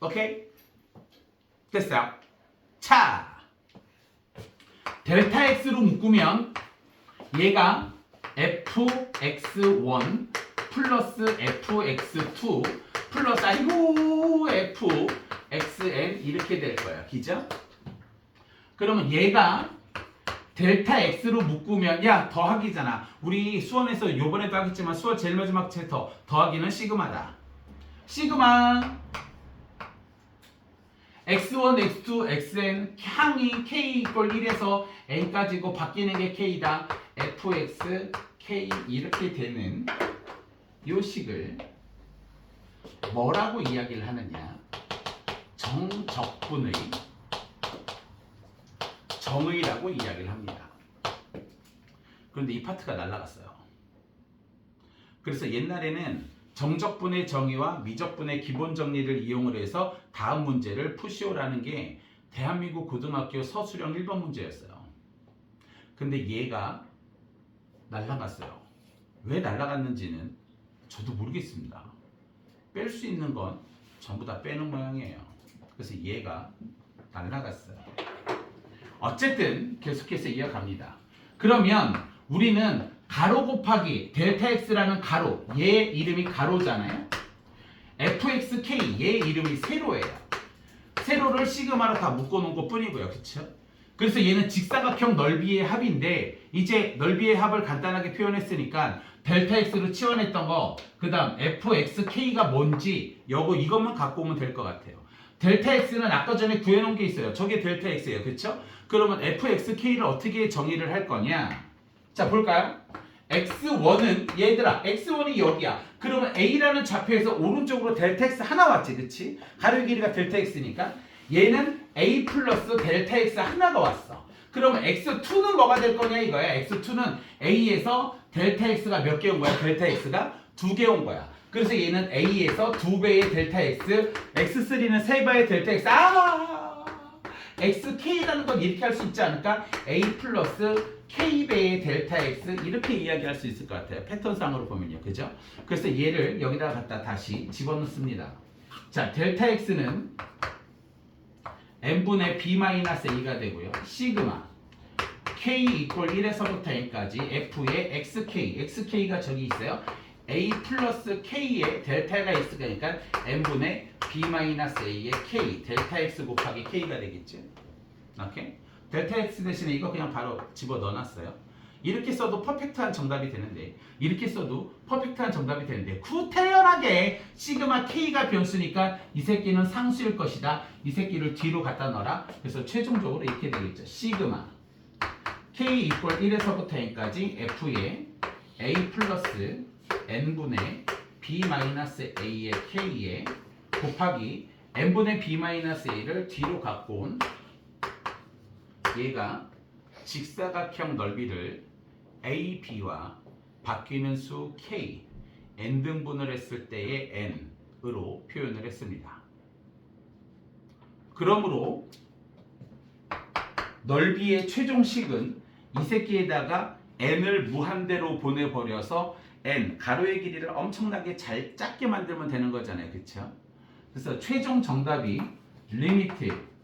오케이? 됐어요. 자, 델타 x로 묶으면 얘가 fx1 플러스 fx2 플러스 아이고 fxn 이렇게 될 거야. 기죠? 그러면 얘가 델타 x로 묶으면 야 더하기잖아. 우리 수원에서 요번에도 하겠지만 수원 제일 마지막 챕터 더하기는 시그마다. 시그마 x1, x2, xn 항이 k 이퀄 1에서 n까지고 바뀌는 게 k다. fx, k 이렇게 되는 요 식을 뭐라고 이야기를 하느냐? 정적분의 정의라고 이야기를 합니다. 그런데 이 파트가 날라갔어요. 그래서 옛날에는 정적분의 정의와 미적분의 기본 정리를 이용을 해서 다음 문제를 푸시오라는 게 대한민국 고등학교 서술형 1번 문제였어요. 근데 얘가 날라갔어요. 왜 날라갔는지는 저도 모르겠습니다. 뺄 수 있는 건 전부 다 빼는 모양이에요. 그래서 얘가 날라갔어요. 어쨌든 계속해서 이어갑니다. 그러면 우리는 가로 곱하기 델타 x라는 가로, 얘 이름이 가로잖아요. fxk, 얘 이름이 세로예요. 세로를 시그마로 다 묶어놓은 것 뿐이고요. 그쵸? 그래서 얘는 직사각형 넓이의 합인데 이제 넓이의 합을 간단하게 표현했으니까 델타 x로 치환했던 거, 그 다음 fxk가 뭔지 이것만 갖고 오면 될 것 같아요. 델타 x는 아까 전에 구해놓은 게 있어요. 저게 델타 x예요. 그쵸? 그러면 fxk를 어떻게 정의를 할 거냐? 자, 볼까요? x1은 얘들아 x1이 여기야. 그러면 a라는 좌표에서 오른쪽으로 델타 x 하나 왔지. 그치? 가로의 길이가 델타 x니까 얘는 a 플러스 델타 x 하나가 왔어. 그러면 x2는 뭐가 될 거냐 이거야. x2는 a에서 델타 x가 몇 개 온 거야? 델타 x가 2개 온 거야. 그래서 얘는 a에서 2배의 델타 x, x3는 3배의 델타 x. xk라는 건 이렇게 할 수 있지 않을까? a 플러스 k배의 델타 x 이렇게 이야기할 수 있을 것 같아요. 패턴상으로 보면요. 그죠? 그래서 얘를 여기다가 갖다 다시 집어넣습니다. 자, 델타 x는 n분의 b-a가 되고요. 시그마 k 이퀄 1에서부터 n까지 f의 xk가 저기 있어요. a 플러스 k의 델타가 x가니까 n분의 b-a의 k 델타 x 곱하기 k가 되겠죠. 오케이? 델타 x 대신에 이거 그냥 바로 집어 넣어놨어요. 이렇게 써도 퍼펙트한 정답이 되는데 이렇게 써도 퍼펙트한 정답이 되는데 구태연하게 시그마 k가 변수니까 이 새끼는 상수일 것이다. 이 새끼를 뒤로 갖다 넣어라. 그래서 최종적으로 이렇게 되겠죠. 시그마 k 이퀄 1에서부터 n까지 f의 a 플러스 n분의 b-a의 k에 곱하기 n분의 b-a를 뒤로 갖고 온 얘가 직사각형 넓이를 AB와 바뀌는 수 K, n등분을 했을 때의 n으로 표현을 했습니다. 그러므로 넓이의 최종식은 이 새끼에다가 n을 무한대로 보내버려서 n, 가로의 길이를 엄청나게 잘 작게 만들면 되는 거잖아요. 그쵸? 그래서 최종 정답이 리미트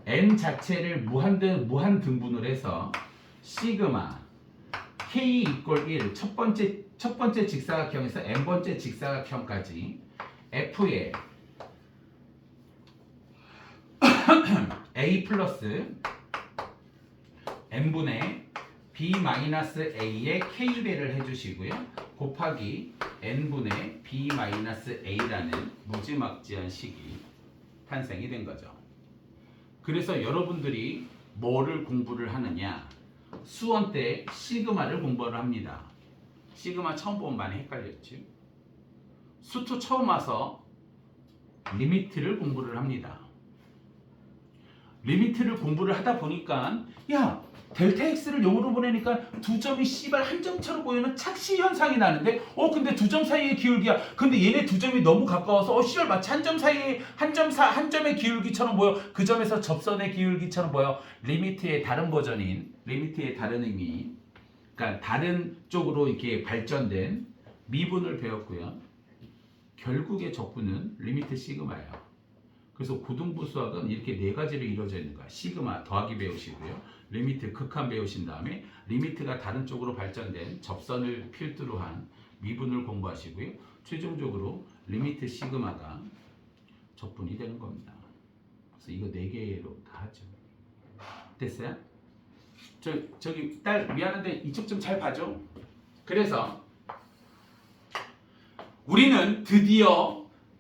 n 자체를 무한 등분을 해서 시그마 k 이퀄 1 첫 번째 직사각형에서 n번째 직사각형까지 f의 a 플러스 n분의 b-a의 k배를 해주시고요. 곱하기 n분의 b-a라는 무지막지한 식이 탄생이 된 거죠. 그래서 여러분들이 뭐를 공부를 하느냐? 수원 때 시그마를 공부를 합니다. 시그마 처음 보면 많이 헷갈렸지? 수투 처음 와서 리미트를 공부를 합니다. 리미트를 공부를 하다 보니까 야 델타 x를 0으로 보내니까 두 점이 씨발 한 점처럼 보이는 착시 현상이 나는데 근데 두 점 사이의 기울기야. 근데 얘네 두 점이 너무 가까워서 씨발 마치 한 점 사이에 한 점의 기울기처럼 보여. 그 점에서 접선의 기울기처럼 보여. 리미트의 다른 버전인 리미트의 다른 의미, 그러니까 다른 쪽으로 이렇게 발전된 미분을 배웠고요. 결국의 적분은 리미트 시그마예요. 그래서 고등부 수학은 이렇게 네 가지로 이루어져 있는 거야. 시그마 더하기 배우시고요. 리미트 극한 배우신 다음에 리미트가 다른 쪽으로 발전된 접선을 필두로 한 미분을 공부하시고요. 최종적으로 리미트 시그마가 적분이 되는 겁니다. 그래서 이거 네 개로 다 하죠. 됐어요? 저기 딸 미안한데 이쪽 좀 잘 봐줘. 그래서 우리는 드디어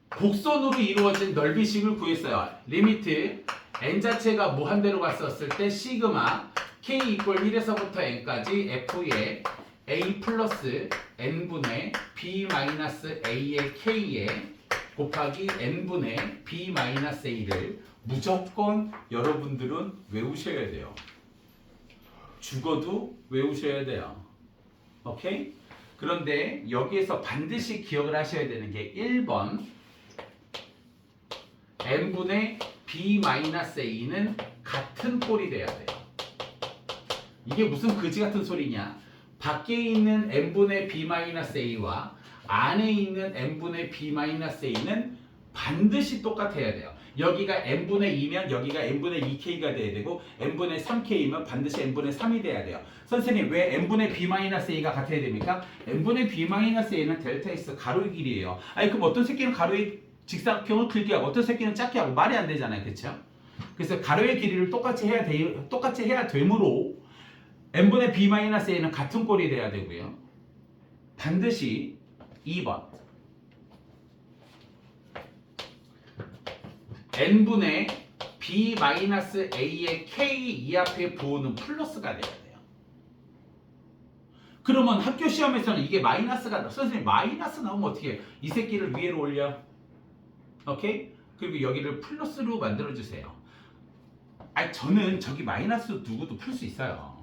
곡선으로 이루어진 넓이식을 구했어요. 리미트 n 자체가 무한대로 갔었을 때 시그마 k 이퀄 1에서부터 n까지 f의 a 플러스 n분의 b 마이너스 a의 k에 곱하기 n분의 b 마이너스 a를 무조건 여러분들은 외우셔야 돼요. 죽어도 외우셔야 돼요. 오케이? 그런데 여기에서 반드시 기억을 하셔야 되는 게 1번 n분의 b-a는 같은 꼴이 돼야 돼요. 이게 무슨 그지 같은 소리냐? 밖에 있는 n분의 b-a와 안에 있는 n분의 b-a는 반드시 똑같아야 돼요. 여기가 n분의 2면 여기가 n분의 2k가 돼야 되고 n분의 3k면 반드시 n분의 3이 돼야 돼요. 선생님 왜 n분의 b-a가 같아야 됩니까? n분의 b-a는 델타 x 가로의 길이에요. 아니 그럼 어떤 새끼는 가로의 직사각형을 길게 하고 어떤 새끼는 작게 하고 말이 안 되잖아요. 그렇죠? 그래서 가로의 길이를 똑같이 해야 되므로 n분의 b-a는 같은 꼴이 돼야 되고요. 반드시 2번 n분의 b-a의 k 이 앞에 부호는 플러스가 돼야 돼요. 그러면 학교 시험에서는 이게 마이너스가 선생님 마이너스 나오면 어떻게 해요? 이 새끼를 위로 올려. 오케이? 그리고 여기를 플러스로 만들어주세요. 저는 저기 마이너스 누구도 풀 수 있어요.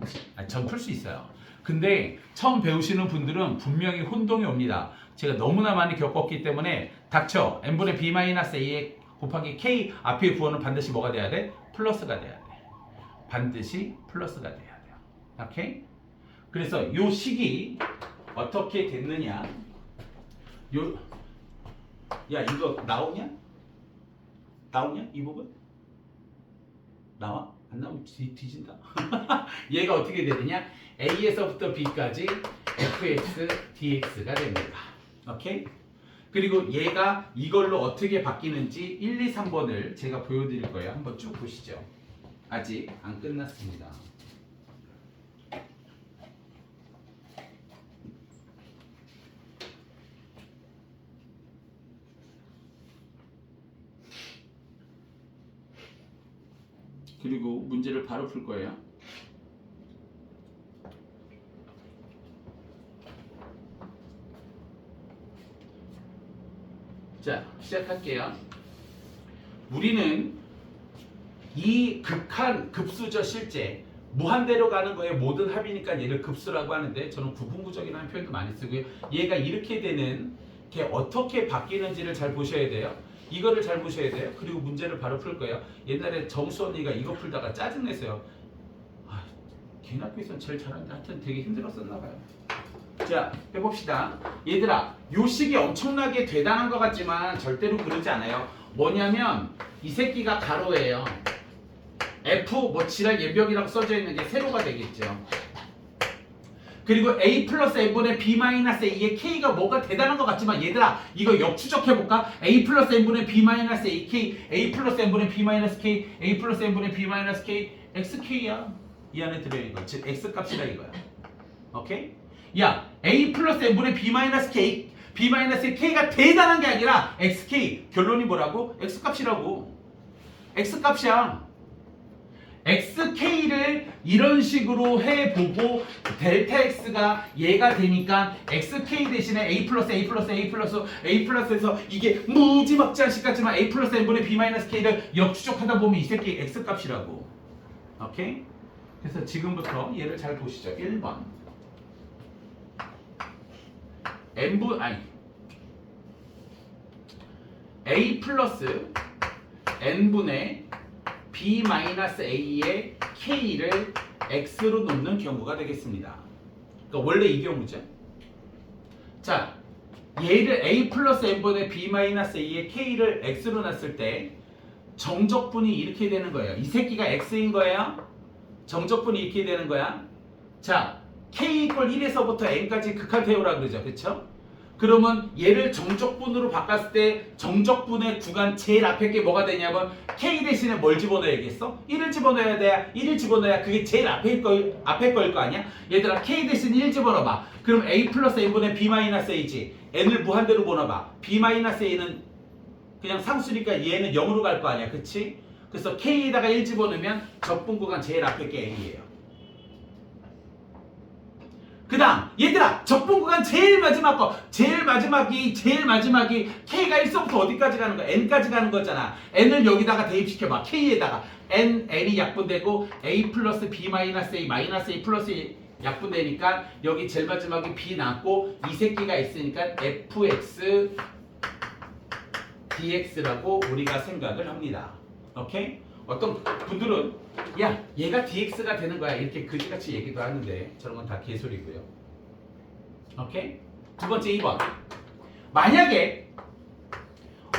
전 풀 수 있어요. 근데 처음 배우시는 분들은 분명히 혼동이 옵니다. 제가 너무나 많이 겪었기 때문에 닥쳐. n분의 b-a의 곱하기 k 앞의 부호는 반드시 뭐가 돼야 돼? 플러스가 돼야 돼. 반드시 플러스가 돼야 돼요. 오케이? 그래서 요 식이 어떻게 됐느냐? 야 이거 나오냐? 나오냐? 이 부분? 나와? 안 나오면 뒤진다. 얘가 어떻게 되느냐? A에서부터 B까지 fx dx가 됩니다. 오케이? 그리고 얘가 이걸로 어떻게 바뀌는지 1, 2, 3번을 제가 보여드릴 거예요. 한번 쭉 보시죠. 아직 안 끝났습니다. 그리고 문제를 바로 풀 거예요. 자, 시작할게요. 우리는 이 극한 급수죠. 실제 무한대로 가는 거에 모든 합이니까 얘를 급수라고 하는데 저는 구분구적이라는 표현도 많이 쓰고요. 얘가 이렇게 되는 게 어떻게 바뀌는지를 잘 보셔야 돼요. 이거를 잘 보셔야 돼요. 그리고 문제를 바로 풀 거예요. 옛날에 정수 언니가 이거 풀다가 짜증냈어요. 걔네 학교에서는 제일 잘하는데 하여튼 되게 힘들었었나 봐요. 자, 해봅시다. 얘들아, 요 식이 엄청나게 대단한 것 같지만 절대로 그러지 않아요. 뭐냐면 이 새끼가 가로예요. F 뭐 지랄 예벽이라고 써져 있는 게 세로가 되겠죠. 그리고 A 플러스 n분의 b 마이너스 a의 k가 뭐가 대단한 것 같지만 얘들아 이거 역추적해볼까? A 플러스 n분의 b 마이너스 a k A 플러스 n분의 b 마이너스 k A 플러스 n분의 b 마이너스 k xk야. 이 안에 들어있는 거 즉 x값이다 이거야. 오케이? 야 A 플러스 n분의 b 마이너스 k b 마이너스 k가 대단한 게 아니라 xk 결론이 뭐라고? x값이라고. x값이야. xk를 이런 식으로 해보고 델타 x가 얘가 되니까 xk 대신에 a 플러스 a 플러스 a 플러스 a 플러스에서 이게 무지막지한 식 같지만 a 플러스 n분의 b 마이너스 k를 역추적하다 보면 이 새끼 x값이라고. 오케이? 그래서 지금부터 얘를 잘 보시죠. 1번 a 플러스 n분의 b-a의 k를 x로 놓는 경우가 되겠습니다. 그러니까 원래 이 경우죠. 자, 얘를 a 플러스 n분의 b-a의 k를 x로 놨을 때 정적분이 이렇게 되는 거예요. 이 새끼가 x인 거예요. 정적분이 이렇게 되는 거야. 자, k 이퀄 1에서부터 n까지 극한 태우라 그러죠. 그쵸? 그러면 얘를 정적분으로 바꿨을 때 정적분의 구간 제일 앞에 게 뭐가 되냐면 k 대신에 뭘 집어넣어야겠어? 1을 집어넣어야 돼. 1을 집어넣어야 그게 제일 앞에 거일 거 아니야? 얘들아 k 대신 1 집어넣어봐. 그럼 a 플러스 n분의 b 마이너스 a지. n을 무한대로 보내봐. b 마이너스 a는 그냥 상수니까 얘는 0으로 갈 거 아니야. 그치? 그래서 k에다가 1 집어넣으면 적분 구간 제일 앞에 게 n이에요. 그 다음 얘들아 적분 구간 제일 마지막 거 제일 마지막이 k가 1서부터 어디까지 가는 거야? n까지 가는 거잖아. n을 여기다가 대입시켜봐. k에다가 n이 약분되고 a 플러스 b 마이너스 a 마이너스 a 플러스 a 약분되니까 여기 제일 마지막에 b 나왔고 이 새끼가 있으니까 fx dx라고 우리가 생각을 합니다. 오케이? 어떤 분들은 야 얘가 dx가 되는 거야 이렇게 그지같이 얘기도 하는데 저런 건 다 개소리고요. 오케이? 두 번째 2번 만약에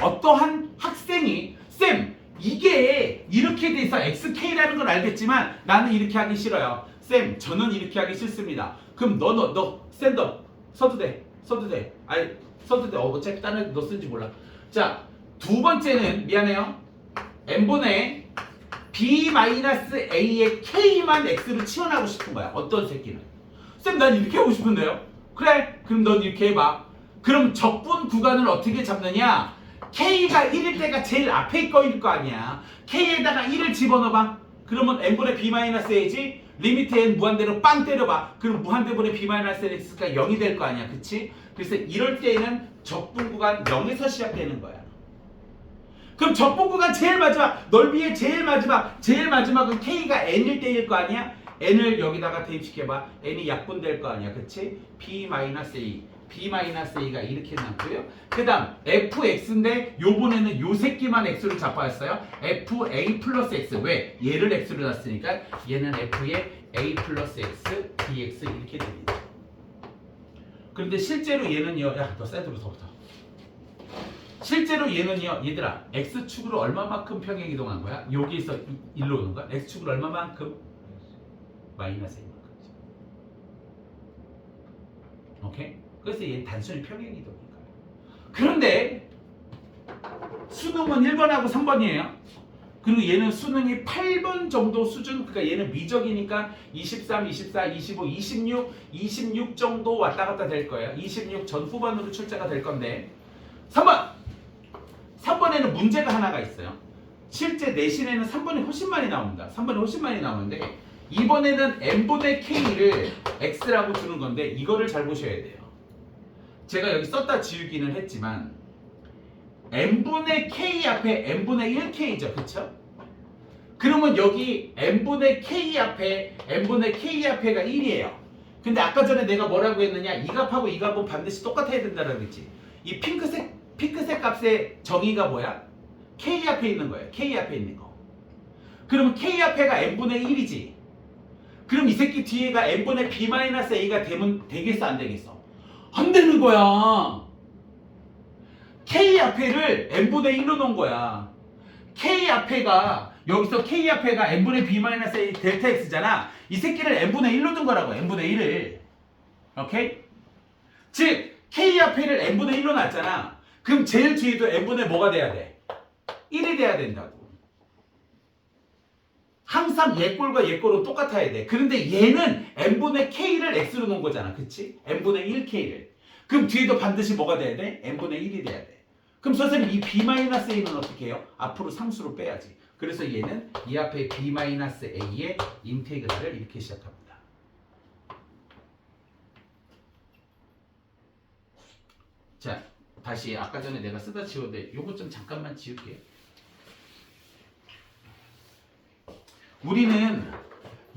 어떠한 학생이 쌤 이게 이렇게 돼서 xk라는 건 알겠지만 나는 이렇게 하기 싫어요. 쌤 저는 이렇게 하기 싫습니다. 그럼 너 쌤도 써도 돼. 아니 써도 돼. 어차피 다른 애도 너 쓴지 몰라. 자 두 번째는 미안해요. n분의 b-a의 k만 x로 치환하고 싶은 거야. 어떤 새끼는. 쌤 난 이렇게 하고 싶은데요. 그래 그럼 넌 이렇게 해봐. 그럼 적분 구간을 어떻게 잡느냐. k가 1일 때가 제일 앞에 거일 거 아니야. k에다가 1을 집어넣어봐. 그러면 n분의 b-a지. 리미트 n 무한대로 빵 때려봐. 그럼 무한대분의 b-x가 0이 될 거 아니야. 그치? 그래서 이럴 때에는 적분 구간 0에서 시작되는 거야. 그럼 적분 구간 제일 마지막 넓이의 제일 마지막은 k가 n일 때일 거 아니야? n을 여기다가 대입시켜봐. n이 약분될 거 아니야. 그치? b-a가 이렇게 남고요. 그 다음 fx인데 요번에는 요 새끼만 x로 잡아왔어요. fa 플러스 x. 왜? 얘를 x로 놨으니까 얘는 f의 a 플러스 x dx 이렇게 됩니다. 그런데 실제로 얘는요. 야 너 사이드로 더 붙어. 실제로 얘는요. 얘들아 x축으로 얼마만큼 평행 이동한 거야? 여기서 일로 오는 거야? x축으로 얼마만큼? 마이너스 1만큼이죠. 오케이? 그래서 얘는 단순히 평행 이동인 거야. 그런데 수능은 1번하고 3번이에요. 그리고 얘는 수능이 8번 정도 수준, 그러니까 얘는 미적이니까 23, 24, 25, 26 정도 왔다 갔다 될 거예요. 26 전 후반으로 출제가 될 건데 3번에는 문제가 하나가 있어요. 실제 내신에는 3번이 훨씬 많이 나옵니다. 3번이 훨씬 많이 나오는데 이번에는 n분의 k를 x라고 주는 건데 이거를 잘 보셔야 돼요. 제가 여기 썼다 지우기는 했지만 n분의 k 앞에 n분의 1k죠. 그쵸? 그러면 여기 n분의 k 앞에가 1이에요. 근데 아까 전에 내가 뭐라고 했느냐? 이 값하고 이 값은 반드시 똑같아야 된다고 그랬지. 이 핑크색 값의 정의가 뭐야? k 앞에 있는 거예요. k 앞에 있는 거. 그러면 k 앞에가 n분의 1이지. 그럼 이 새끼 뒤에가 n분의 b-a가 되겠어 안 되겠어? 안 되는 거야. k 앞에를 n분의 1로 놓은 거야. 여기서 k 앞에가 n분의 b-a 델타 x잖아. 이 새끼를 n분의 1로 둔 거라고. n분의 1을. 오케이? 즉 k 앞에를 n분의 1로 놨잖아. 그럼 제일 뒤에도 n분의 뭐가 돼야 돼? 1이 돼야 된다고. 항상 얘 꼴과 얘 꼴은 똑같아야 돼. 그런데 얘는 n분의 k를 x로 놓은 거잖아. 그치? n분의 1k를. 그럼 뒤에도 반드시 뭐가 돼야 돼? n분의 1이 돼야 돼. 그럼 선생님 이 b-a는 어떻게 해요? 앞으로 상수로 빼야지. 그래서 얘는 이 앞에 b-a의 인테그랄을 이렇게 시작합니다. 자, 다시 아까 전에 내가 쓰다 지웠는데 요거 좀 잠깐만 지울게. 우리는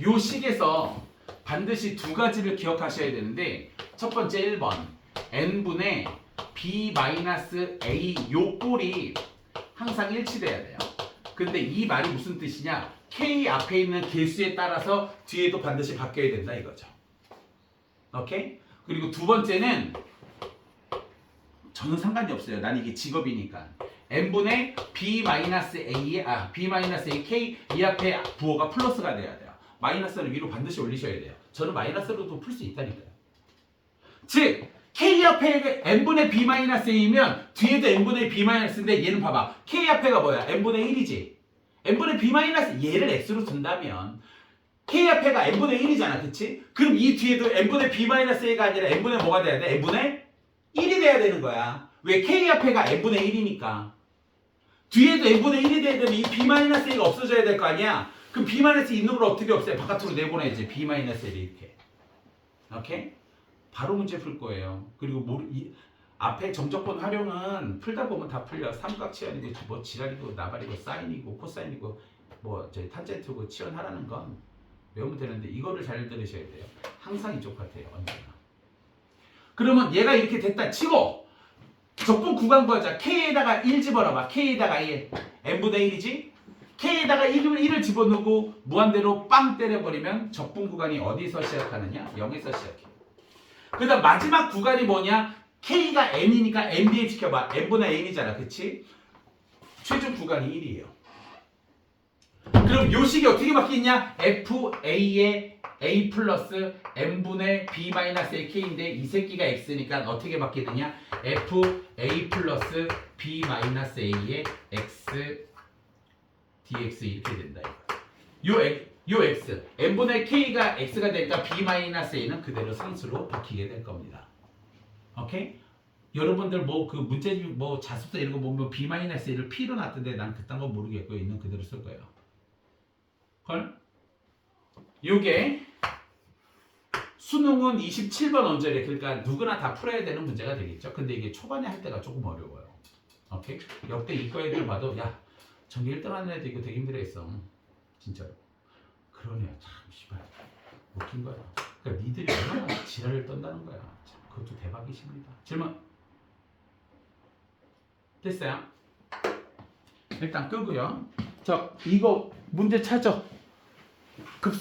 요 식에서 반드시 두 가지를 기억하셔야 되는데 첫 번째 1번 n분의 b-a 요 꼴이 항상 일치돼야 돼요. 근데 이 말이 무슨 뜻이냐? k 앞에 있는 개수에 따라서 뒤에도 반드시 바뀌어야 된다 이거죠. 오케이? 그리고 두 번째는 저는 상관이 없어요. 난 이게 직업이니까. n분의 b-a의 b-a k 이 앞에 부호가 플러스가 돼야 돼요. 마이너스는 위로 반드시 올리셔야 돼요. 저는 마이너스로도 풀 수 있다니까요. 즉 k 앞에 n분의 b-a면 뒤에도 n분의 b-인데 얘는 봐봐. k 앞에가 뭐야? n분의 1이지. n분의 b- 얘를 x로 둔다면 k 앞에가 n분의 1이잖아. 그치? 그럼 이 뒤에도 n분의 b-a가 아니라 n분의 뭐가 돼야 돼? n분의 1이 돼야 되는 거야. 왜? k 앞에가 n분의 1이니까. 뒤에도 n분의 1이 돼야 되면 이 b-a가 없어져야 될 거 아니야? 그럼 b- 있는 걸 어떻게 없애? 바깥으로 내보내야지. b-1을 이렇게. 오케이? 바로 문제 풀 거예요. 그리고 앞에 정적분 활용은 풀다 보면 다 풀려. 삼각치환이고 뭐 지랄이고 나발이고 사인이고 코사인이고 뭐 저희 탄젠트고 치환하라는 건 외우면 되는데 이거를 잘 들으셔야 돼요. 항상 이쪽 같아요. 언제나. 그러면 얘가 이렇게 됐다 치고 적분 구간 구하자. K에다가 1 집어넣어봐. K에다가 1. n분의 1이지? K에다가 1을 집어넣고 무한대로 빵 때려버리면 적분 구간이 어디서 시작하느냐? 0에서 시작해. 그 다음 마지막 구간이 뭐냐? K가 N이니까 NB에 지켜봐. N분의 N이잖아. 그치? 최종 구간이 1이에요. 그럼 요 식이 어떻게 바뀌냐? FA의 A 플러스 N분의 B-A K인데 이 새끼가 X니까 어떻게 바뀌느냐? FA 플러스 B-A의 X dx 이렇게 된다. 요 X N분의 K가 X가 되니까 B-A는 그대로 상수로 바뀌게 될 겁니다. 오케이? 여러분들 뭐 그 문제 뭐 자습서 이런 거 보면 B-A를 P로 놨던데 난 그딴 거 모르겠고 있는 그대로 쓸 거예요. 헐? 요게 수능은 27번 언저리 그러니까 누구나 다 풀어야 되는 문제가 되겠죠. 근데 이게 초반에 할 때가 조금 어려워요. 오케이? 역대 이과 애들 봐도 야 전교 1등 하는 애들 이거 되게 힘들어했어. 진짜로. 그러네. 참 씨발 웃긴 거야. 그러니까 니들이 얼마나 지랄을 떤다는 거야. 참, 그것도 대박이십니다. 질문 됐어요? 일단 끄고요. 저 이거 문제 찾아. 급습